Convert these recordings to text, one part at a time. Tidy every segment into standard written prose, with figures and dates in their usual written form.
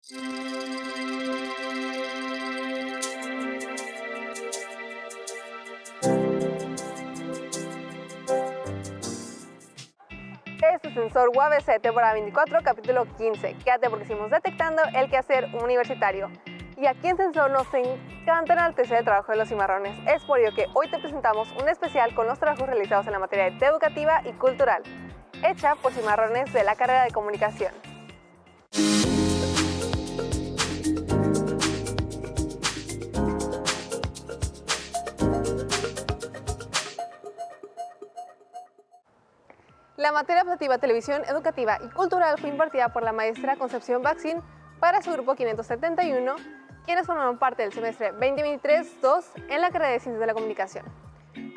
Este es Sensor UABC temporada 24, capítulo 15. Quédate porque seguimos detectando el quehacer universitario. Y aquí en Sensor nos encanta enaltecer el trabajo de los cimarrones. Es por ello que hoy te presentamos un especial con los trabajos realizados en la materia de educativa y cultural, hecha por cimarrones de la carrera de comunicación. La materia optativa Televisión Educativa y Cultural fue impartida por la maestra Concepción Baxin para su grupo 571, quienes formaron parte del semestre 2023-2 en la carrera de Ciencias de la Comunicación.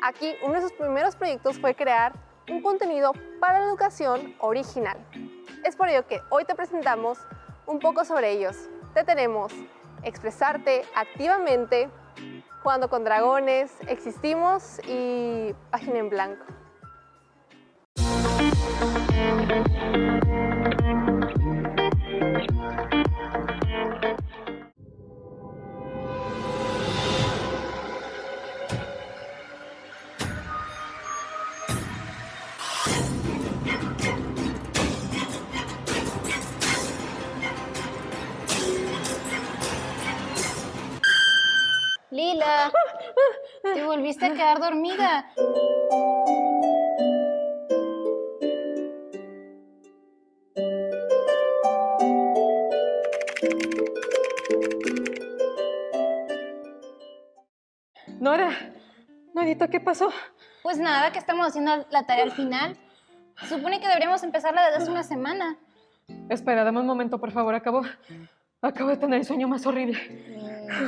Aquí, uno de sus primeros proyectos fue crear un contenido para la educación original. Es por ello que hoy te presentamos un poco sobre ellos. Te tenemos Expresarte activamente, Jugando con Dragones, Existimos y Página en Blanco. Lila, te volviste a quedar dormida. Norita, ¿qué pasó? Pues nada, que estamos haciendo la tarea al final. Se supone que deberíamos empezarla desde hace una semana. Espera, dame un momento, por favor. Acabo de tener el sueño más horrible.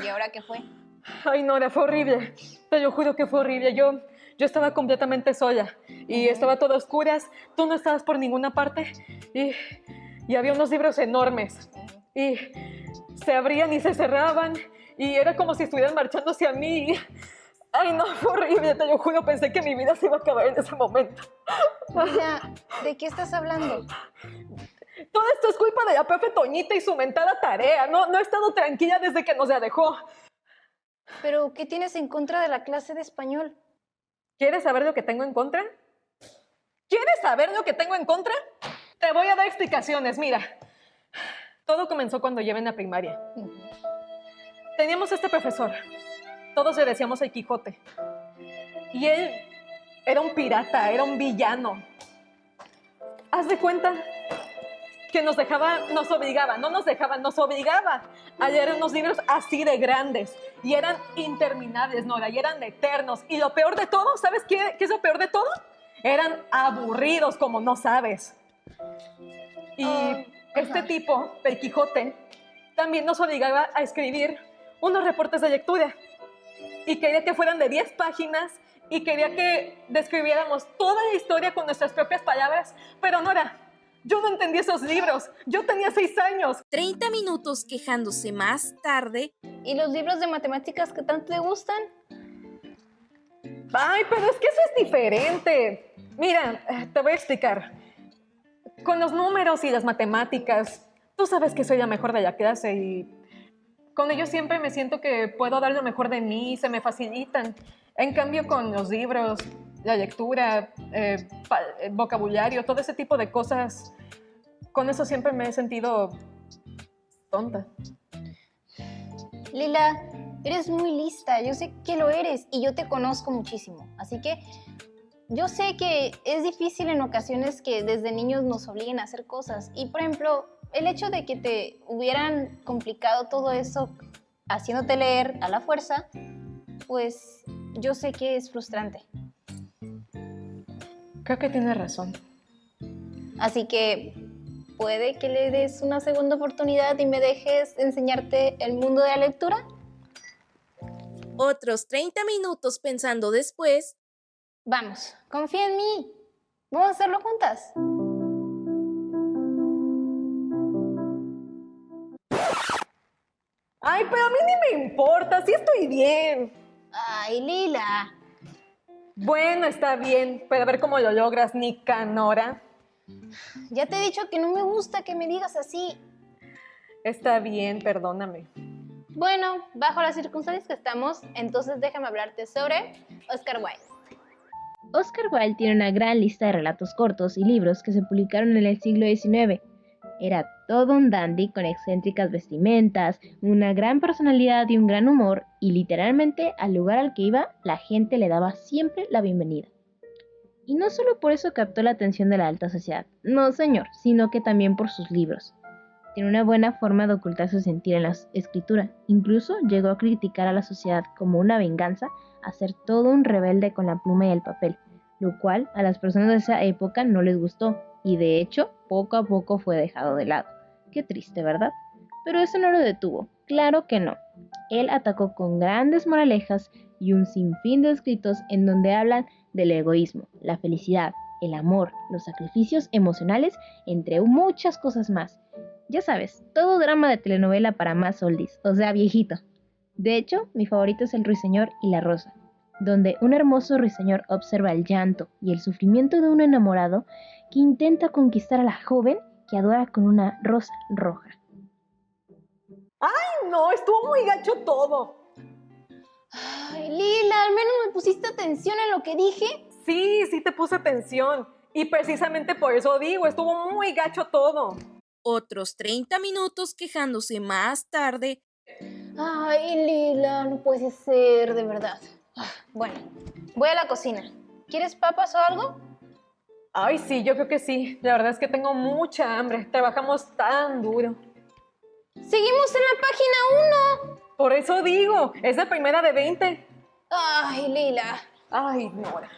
¿Y ahora qué fue? Ay, Nora, fue horrible. Te lo juro que fue horrible. Yo estaba completamente sola y estaba todo a oscuras. Tú no estabas por ninguna parte y había unos libros enormes y se abrían y se cerraban y era como si estuvieran marchando hacia mí. Ay, no, fue horrible, te lo juro, pensé que mi vida se iba a acabar en ese momento. Lila, ¿de qué estás hablando? Todo esto es culpa de la profe Toñita y su mentada tarea. No he estado tranquila desde que nos la dejó. ¿Pero qué tienes en contra de la clase de español? ¿Quieres saber lo que tengo en contra? ¿Quieres saber lo que tengo en contra? Te voy a dar explicaciones, mira. Todo comenzó cuando llevé en la primaria. Teníamos este profesor. Todos le decíamos el Quijote. Y él era un pirata, era un villano. Haz de cuenta que nos obligaba a leer unos libros así de grandes. Y eran interminables, Nora, y eran eternos. Y lo peor de todo, ¿sabes qué es lo peor de todo? Eran aburridos, como no sabes. Y este tipo, el Quijote, también nos obligaba a escribir unos reportes de lectura. Y quería que fueran de 10 páginas y quería que describiéramos toda la historia con nuestras propias palabras. Pero Nora, yo no entendí esos libros. Yo tenía 6 años. 30 minutos quejándose más tarde. ¿Y los libros de matemáticas que tanto te gustan? Ay, pero es que eso es diferente. Mira, te voy a explicar. Con los números y las matemáticas, tú sabes que soy la mejor de la clase y con ellos siempre me siento que puedo dar lo mejor de mí, se me facilitan. En cambio, con los libros, la lectura, el vocabulario, todo ese tipo de cosas, con eso siempre me he sentido tonta. Lila, eres muy lista, yo sé que lo eres y yo te conozco muchísimo. Así que yo sé que es difícil en ocasiones que desde niños nos obliguen a hacer cosas. Y por ejemplo, el hecho de que te hubieran complicado todo eso haciéndote leer a la fuerza, pues yo sé que es frustrante. Creo que tienes razón. Así que puede que le des una segunda oportunidad y me dejes enseñarte el mundo de la lectura. Otros 30 minutos pensando después. Vamos, confía en mí. Vamos a hacerlo juntas. Ay, pero a mí ni me importa, sí estoy bien. Ay, Lila. Bueno, está bien, pero a ver cómo lo logras, Nicanora. Ya te he dicho que no me gusta que me digas así. Está bien, perdóname. Bueno, bajo las circunstancias que estamos, entonces déjame hablarte sobre Oscar Wilde. Oscar Wilde tiene una gran lista de relatos cortos y libros que se publicaron en el siglo XIX. Era todo un dandy con excéntricas vestimentas, una gran personalidad y un gran humor, y literalmente al lugar al que iba, la gente le daba siempre la bienvenida. Y no solo por eso captó la atención de la alta sociedad, no señor, sino que también por sus libros. Tiene una buena forma de ocultar su sentir en la escritura, incluso llegó a criticar a la sociedad como una venganza, a ser todo un rebelde con la pluma y el papel, lo cual a las personas de esa época no les gustó, y de hecho, poco a poco fue dejado de lado. Qué triste, ¿verdad? Pero eso no lo detuvo, claro que no. Él atacó con grandes moralejas y un sinfín de escritos en donde hablan del egoísmo, la felicidad, el amor, los sacrificios emocionales, entre muchas cosas más. Ya sabes, todo drama de telenovela para más oldies, o sea, viejito. De hecho, mi favorito es El ruiseñor y la rosa, donde un hermoso ruiseñor observa el llanto y el sufrimiento de un enamorado que intenta conquistar a la joven que adora con una rosa roja. ¡Ay, no! Estuvo muy gacho todo. Ay, Lila, al menos me pusiste atención en lo que dije. Sí, sí te puse atención. Y precisamente por eso digo, estuvo muy gacho todo. Otros 30 minutos quejándose más tarde. Ay, Lila, no puede ser, de verdad. Bueno, voy a la cocina. ¿Quieres papas o algo? Ay, sí, yo creo que sí. La verdad es que tengo mucha hambre. Trabajamos tan duro. Seguimos en la página 1. Por eso digo, es la primera de 20. Ay, Lila. Ay, Nora.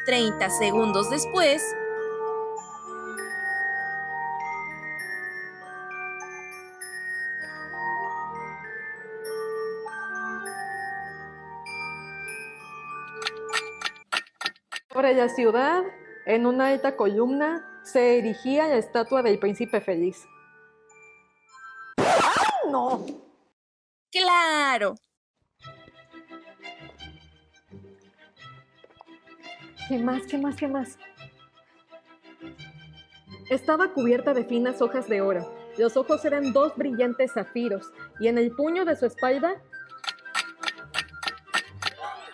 $30 después. Sobre la ciudad, en una alta columna, se erigía la estatua del príncipe feliz. ¡Ay, no! ¡Claro! ¿Qué más? ¿Qué más? ¿Qué más? Estaba cubierta de finas hojas de oro. Los ojos eran 2 brillantes zafiros y en el puño de su espalda...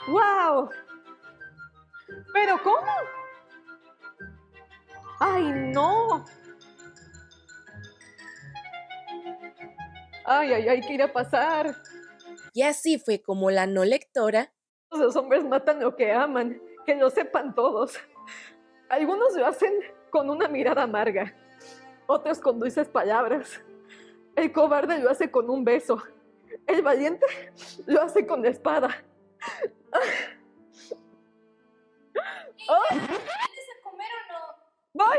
¡Wow! ¿Pero cómo? ¡Ay, no! ¡Ay, ay, ay! ¿Qué irá a pasar? Y así fue como la no lectora Los hombres matan lo que aman, que lo sepan todos. Algunos lo hacen con una mirada amarga, otros con dulces palabras. El cobarde lo hace con un beso, el valiente lo hace con la espada. ¡Ay! ¿Vienes a comer o no? ¡Voy!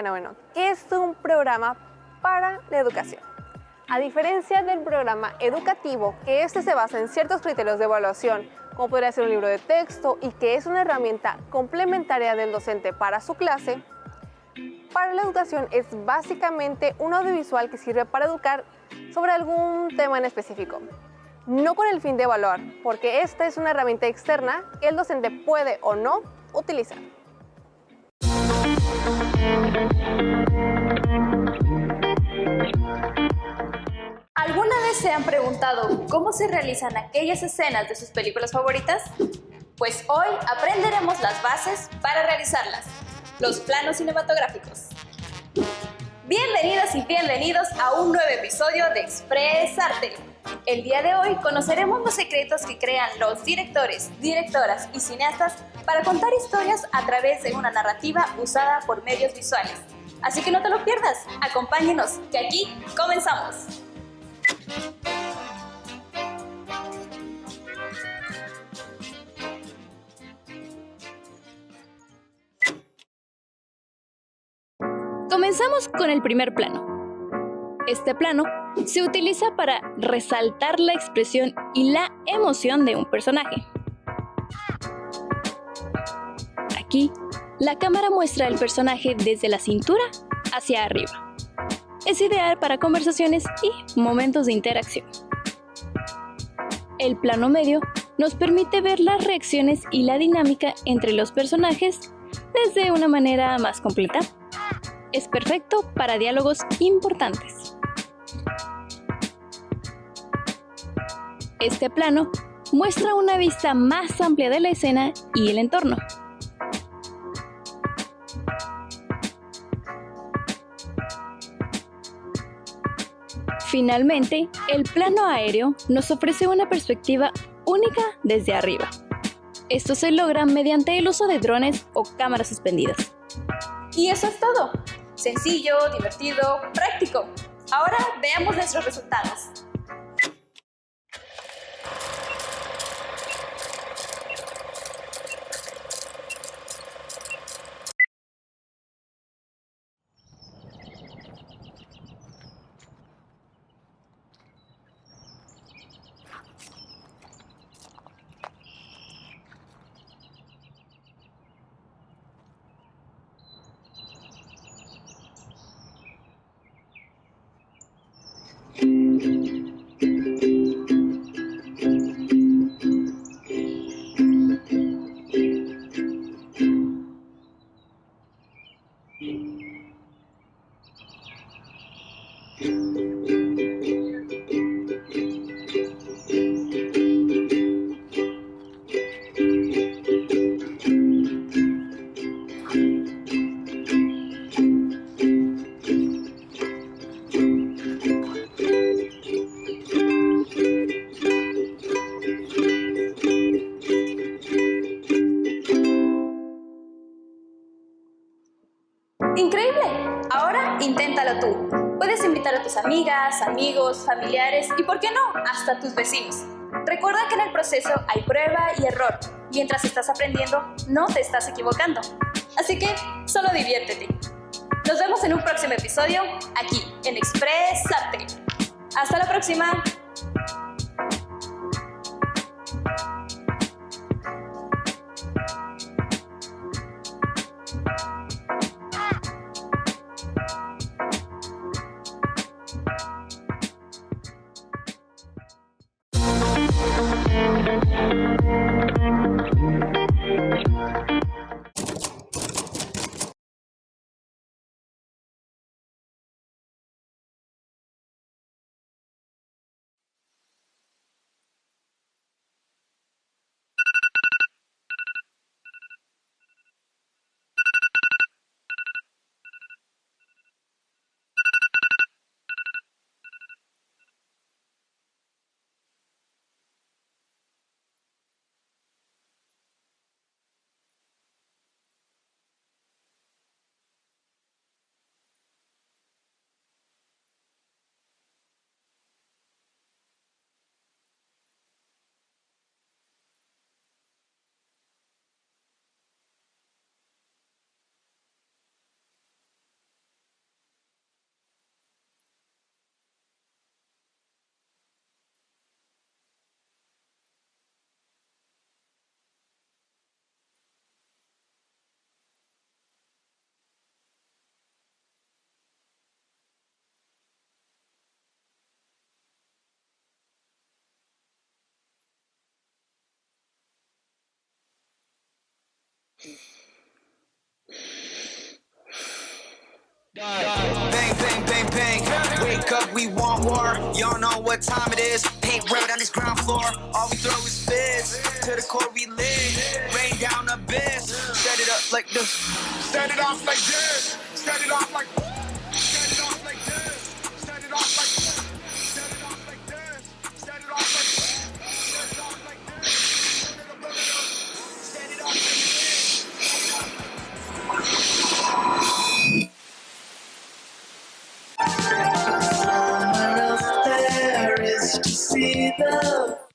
Bueno, ¿qué es un programa para la educación? A diferencia del programa educativo, que este se basa en ciertos criterios de evaluación, como podría ser un libro de texto y que es una herramienta complementaria del docente para su clase, para la educación es básicamente un audiovisual que sirve para educar sobre algún tema en específico. No con el fin de evaluar, porque esta es una herramienta externa que el docente puede o no utilizar. ¿Alguna vez se han preguntado cómo se realizan aquellas escenas de sus películas favoritas? Pues hoy aprenderemos las bases para realizarlas, los planos cinematográficos. Bienvenidas y bienvenidos a un nuevo episodio de Express Arte. El día de hoy conoceremos los secretos que crean los directores, directoras y cineastas para contar historias a través de una narrativa usada por medios visuales. Así que no te lo pierdas, acompáñenos, que aquí comenzamos. Comenzamos con el primer plano. Este plano se utiliza para resaltar la expresión y la emoción de un personaje. Aquí, la cámara muestra el personaje desde la cintura hacia arriba. Es ideal para conversaciones y momentos de interacción. El plano medio nos permite ver las reacciones y la dinámica entre los personajes desde una manera más completa. Es perfecto para diálogos importantes. Este plano muestra una vista más amplia de la escena y el entorno. Finalmente, el plano aéreo nos ofrece una perspectiva única desde arriba. Esto se logra mediante el uso de drones o cámaras suspendidas. Y eso es todo. Sencillo, divertido, práctico. Ahora veamos nuestros resultados. ¡Increíble! Ahora inténtalo tú. Puedes invitar a tus amigas, amigos, familiares y, ¿por qué no?, hasta tus vecinos. Recuerda que en el proceso hay prueba y error. Mientras estás aprendiendo, no te estás equivocando. Así que solo diviértete. Nos vemos en un próximo episodio aquí en Express Arte. ¡Hasta la próxima! what time it is. Paint road on this ground floor. All we throw is fizz. To the core we live. Rain down abyss. Set it up like this. Set it off like this. Set it off like. Set it off like this. Set it off like. Set it off like this. Set it off like. Set it off like this. Set it off like this. To see the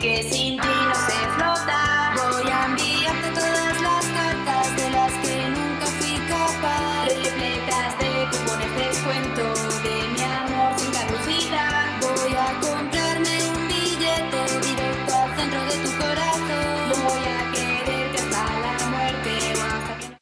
que sin ti no se flota. Voy a enviarte todas las cartas de las que nunca fui capaz. Repletas de cupones de descuento de mi amor sin caducidad. Voy a comprarme un billete directo al centro de tu corazón. Voy a quererte hasta la muerte o hasta que no...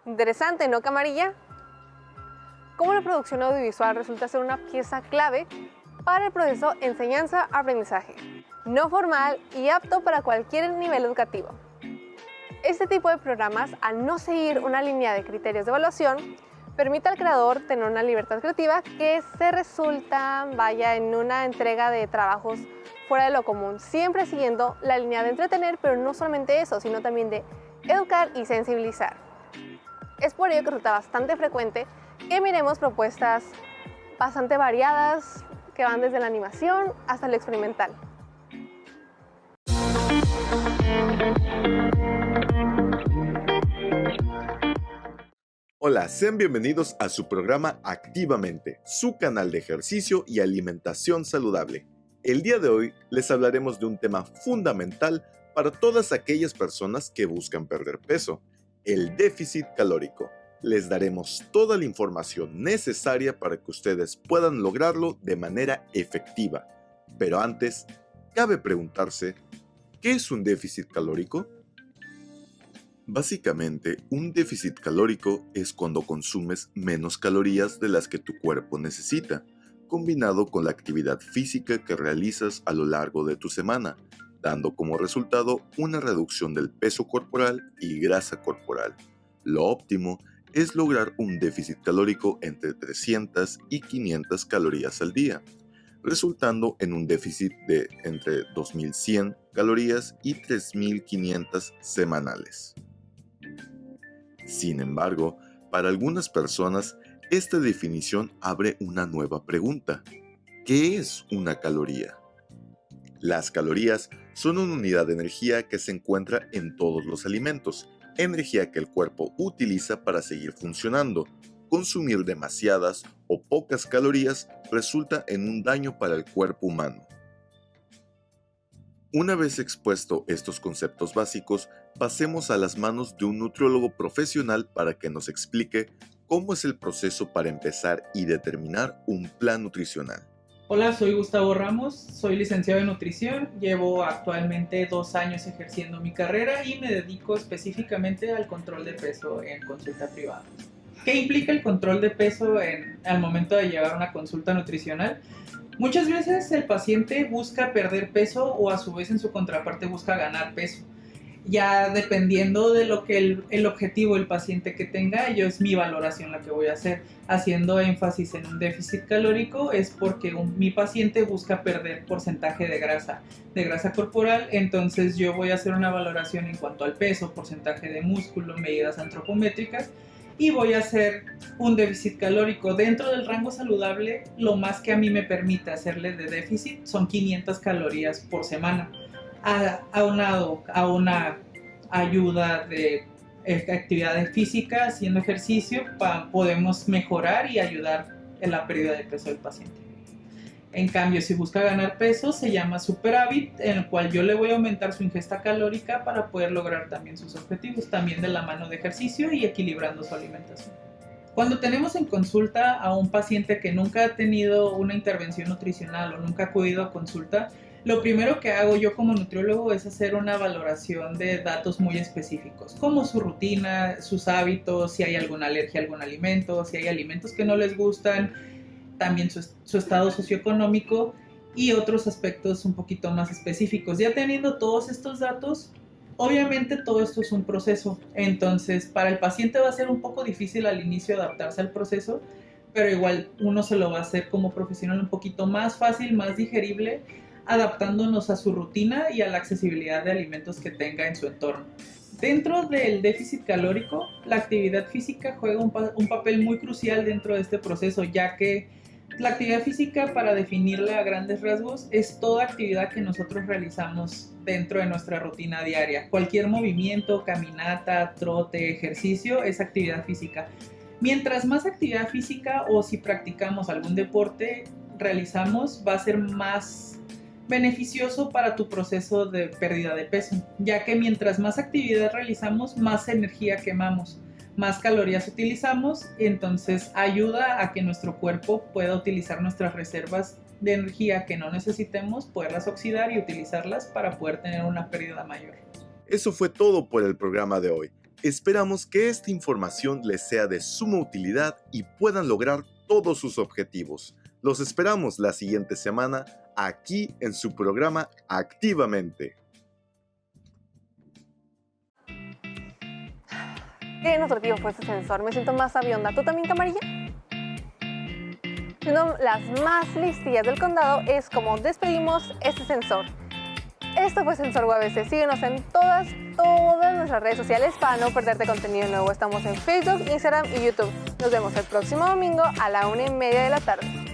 Interesante, ¿no, Camarilla? Cómo la producción audiovisual resulta ser una pieza clave para el proceso enseñanza-aprendizaje, no formal y apto para cualquier nivel educativo. Este tipo de programas, al no seguir una línea de criterios de evaluación, permite al creador tener una libertad creativa que se resulta, en una entrega de trabajos fuera de lo común, siempre siguiendo la línea de entretener, pero no solamente eso, sino también de educar y sensibilizar. Es por ello que resulta bastante frecuente que miremos propuestas bastante variadas que van desde la animación hasta lo experimental. Hola, sean bienvenidos a su programa Activamente, su canal de ejercicio y alimentación saludable. El día de hoy les hablaremos de un tema fundamental para todas aquellas personas que buscan perder peso, el déficit calórico. Les daremos toda la información necesaria para que ustedes puedan lograrlo de manera efectiva. Pero antes, cabe preguntarse, ¿qué es un déficit calórico? Básicamente, un déficit calórico es cuando consumes menos calorías de las que tu cuerpo necesita, combinado con la actividad física que realizas a lo largo de tu semana, dando como resultado una reducción del peso corporal y grasa corporal. Lo óptimo es lograr un déficit calórico entre 300 y 500 calorías al día, resultando en un déficit de entre 2.100 calorías y 3.500 semanales. Sin embargo, para algunas personas, esta definición abre una nueva pregunta. ¿Qué es una caloría? Las calorías son una unidad de energía que se encuentra en todos los alimentos, energía que el cuerpo utiliza para seguir funcionando. Consumir demasiadas o pocas calorías resulta en un daño para el cuerpo humano. Una vez expuesto estos conceptos básicos, pasemos a las manos de un nutriólogo profesional para que nos explique cómo es el proceso para empezar y determinar un plan nutricional. Hola, soy Gustavo Ramos, soy licenciado en nutrición, llevo actualmente 2 años ejerciendo mi carrera y me dedico específicamente al control de peso en consulta privada. ¿Qué implica el control de peso al momento de llevar una consulta nutricional? Muchas veces el paciente busca perder peso o a su vez en su contraparte busca ganar peso. Ya dependiendo de lo que el objetivo del paciente que tenga, es mi valoración la que voy a hacer. Haciendo énfasis en un déficit calórico es porque mi paciente busca perder porcentaje de grasa corporal, entonces yo voy a hacer una valoración en cuanto al peso, porcentaje de músculo, medidas antropométricas, y voy a hacer un déficit calórico dentro del rango saludable. Lo más que a mí me permite hacerle de déficit son 500 calorías por semana, aunado a una ayuda de actividad física, haciendo ejercicio, podemos mejorar y ayudar en la pérdida de peso del paciente. En cambio, si busca ganar peso, se llama superávit, en el cual yo le voy a aumentar su ingesta calórica para poder lograr también sus objetivos, también de la mano de ejercicio y equilibrando su alimentación. Cuando tenemos en consulta a un paciente que nunca ha tenido una intervención nutricional o nunca ha acudido a consulta, lo primero que hago yo como nutriólogo es hacer una valoración de datos muy específicos, como su rutina, sus hábitos, si hay alguna alergia a algún alimento, si hay alimentos que no les gustan, también su estado socioeconómico y otros aspectos un poquito más específicos. Ya teniendo todos estos datos, obviamente todo esto es un proceso, entonces para el paciente va a ser un poco difícil al inicio adaptarse al proceso, pero igual uno se lo va a hacer como profesional un poquito más fácil, más digerible, adaptándonos a su rutina y a la accesibilidad de alimentos que tenga en su entorno. Dentro del déficit calórico, la actividad física juega un papel muy crucial dentro de este proceso, ya que la actividad física, para definirla a grandes rasgos, es toda actividad que nosotros realizamos dentro de nuestra rutina diaria. Cualquier movimiento, caminata, trote, ejercicio es actividad física. Mientras más actividad física o si practicamos algún deporte realizamos, va a ser más beneficioso para tu proceso de pérdida de peso, ya que mientras más actividad realizamos, más energía quemamos, más calorías utilizamos, y entonces ayuda a que nuestro cuerpo pueda utilizar nuestras reservas de energía que no necesitemos, poderlas oxidar y utilizarlas para poder tener una pérdida mayor. Eso fue todo por el programa de hoy. Esperamos que esta información les sea de suma utilidad y puedan lograr todos sus objetivos. Los esperamos la siguiente semana aquí en su programa Activamente. Qué nutritivo fue este sensor, me siento más sabionda. ¿Tú también, camarilla? Siendo las más listillas del condado es como despedimos este sensor. Esto fue Sensor UABC. Síguenos en todas nuestras redes sociales para no perderte contenido nuevo. Estamos en Facebook, Instagram y YouTube. Nos vemos el próximo domingo a la 1:30 de la tarde.